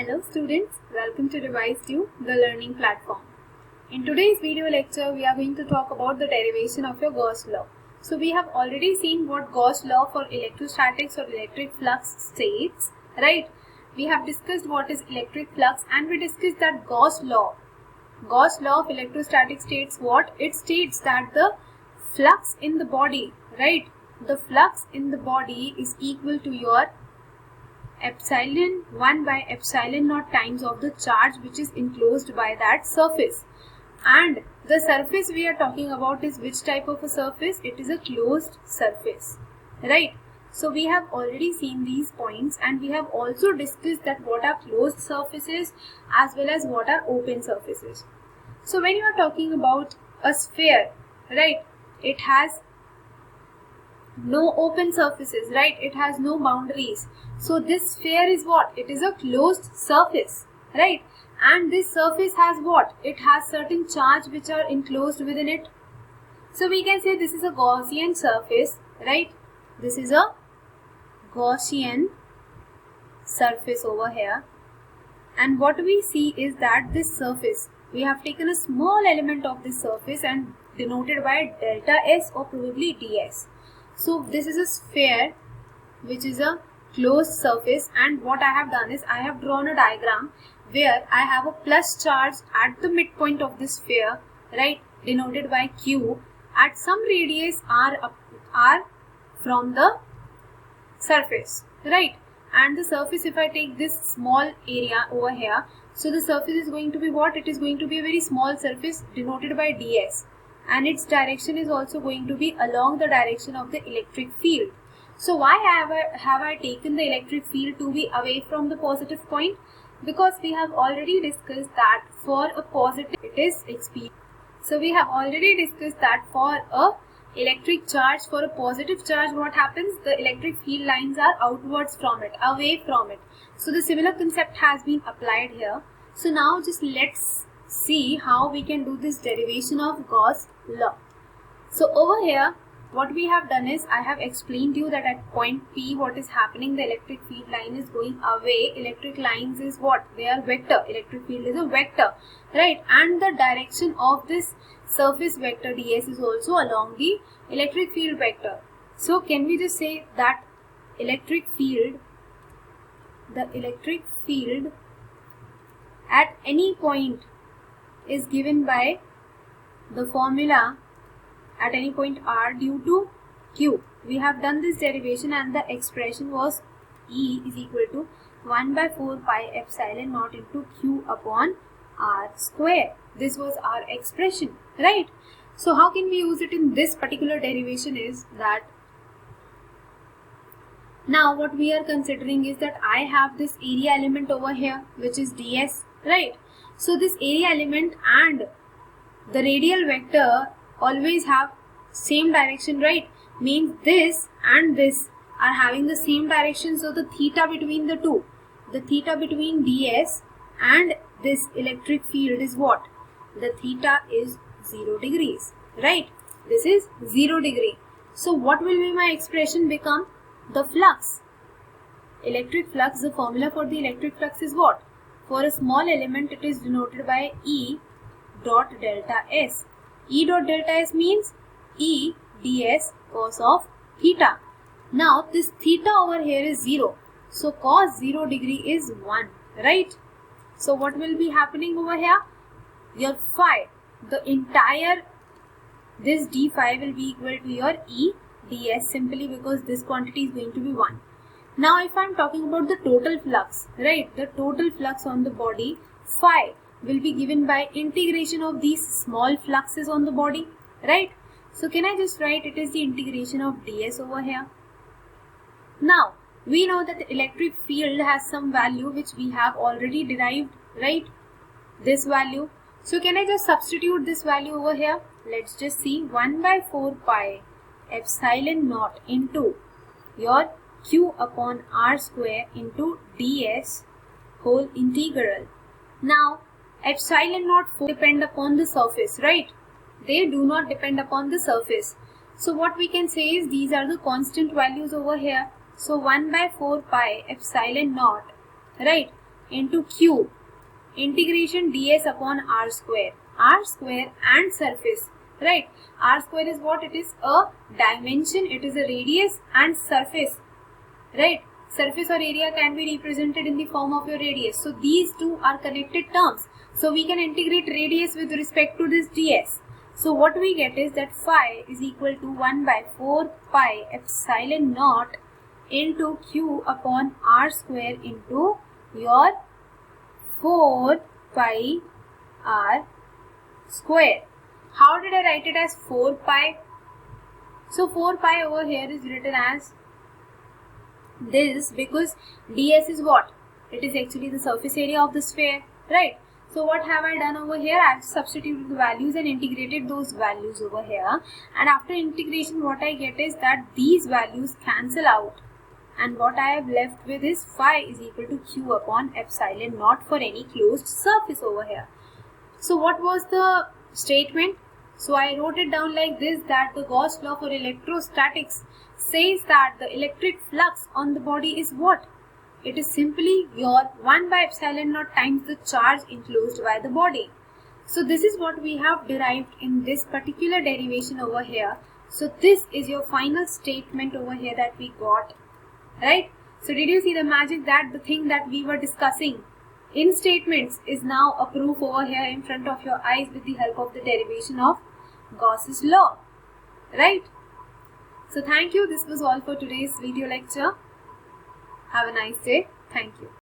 Hello students, welcome to ReviseU, the learning platform. In today's video lecture, we are going to talk about the derivation of your Gauss law. So we have already seen what Gauss law for electrostatics or electric flux states, right? We have discussed what is electric flux and we discussed that Gauss law of electrostatic states what? It states that the flux in the body, right? The flux in the body is equal to your epsilon 1 by epsilon naught times of the charge which is enclosed by that surface. And the surface we are talking about is which type of a surface? It is a closed surface, right? So we have already seen these points and we have also discussed that what are closed surfaces as well as what are open surfaces. So when you are talking about a sphere, right, it has no open surfaces, right? It has no boundaries. So this sphere is what? It is a closed surface, right? And this surface has what? It has certain charge which are enclosed within it. So we can say this is a Gaussian surface, right? This is a Gaussian surface over here. And what we see is that this surface, we have taken a small element of this surface and denoted by delta S or probably ds. So this is a sphere which is a closed surface, and what I have done is I have drawn a diagram where I have a plus charge at the midpoint of this sphere, right, denoted by Q at some radius r from the surface, right? And the surface, if I take this small area over here, so the surface is going to be what? It is going to be a very small surface denoted by ds. And its direction is also going to be along the direction of the electric field. So why have I taken the electric field to be away from the positive point? Because we have already discussed that for a positive it is experience. So we have already discussed that for a electric charge, for a positive charge, what happens? The electric field lines are outwards from it, away from it. So the similar concept has been applied here. So now just let's see how we can do this derivation of Gauss law. So over here, what we have done is I have explained you that at point P what is happening, the electric field line is going away. Electric lines is what? They are vector. Electric field is a vector, right? And the direction of this surface vector ds is also along the electric field vector. So can we just say that the electric field at any point is given by the formula at any point r due to q. We have done this derivation and the expression was E is equal to 1 by 4 pi epsilon naught into q upon r square. This was our expression, right? So how can we use it in this particular derivation is that now what we are considering is that I have this area element over here which is ds, right? So this area element and the radial vector always have same direction, right? Means this and this are having the same direction. So the theta between the two, the theta between ds and this electric field is what? The theta is 0 degrees, right? This is 0 degree. So what will be my expression become? The flux. Electric flux, the formula for the electric flux is what? For a small element it is denoted by E dot delta S. E dot delta S means E ds cos of theta. Now this theta over here is 0. So cos 0 degree is 1, right? So what will be happening over here? Your phi, the entire this d phi will be equal to your E ds simply because this quantity is going to be 1. Now if I am talking about the total flux, right? The total flux on the body, phi will be given by integration of these small fluxes on the body, right? So can I just write it is the integration of ds over here. Now we know that the electric field has some value which we have already derived, right? This value. So can I just substitute this value over here? Let's just see 1 by 4 pi epsilon naught into your q upon r square into ds whole integral. Now epsilon naught depend upon the surface, right? They do not depend upon the surface. So what we can say is these are the constant values over here. So 1 by 4 pi epsilon naught, right? into cube integration ds upon r square and surface, right? R square is what? It is a dimension, it is a radius, and surface, right? Surface or area can be represented in the form of your radius. So these two are connected terms. So we can integrate radius with respect to this ds. So what we get is that phi is equal to 1 by 4 pi epsilon naught into q upon r square into your 4 pi r square. How did I write it as 4 pi? So 4 pi over here is written as this because ds is what? It is actually the surface area of the sphere, right? So what have I done over here? I have substituted the values and integrated those values over here. And after integration, what I get is that these values cancel out. And what I have left with is phi is equal to q upon epsilon naught for any closed surface over here. So what was the statement? So I wrote it down like this, that the Gauss law for electrostatics says that the electric flux on the body is what? It is simply your 1 by epsilon naught times the charge enclosed by the body. So this is what we have derived in this particular derivation over here. So this is your final statement over here that we got, right? So did you see the magic, that the thing that we were discussing in statements is now a proof over here in front of your eyes with the help of the derivation of Gauss's law, right? So thank you. This was all for today's video lecture. Have a nice day. Thank you.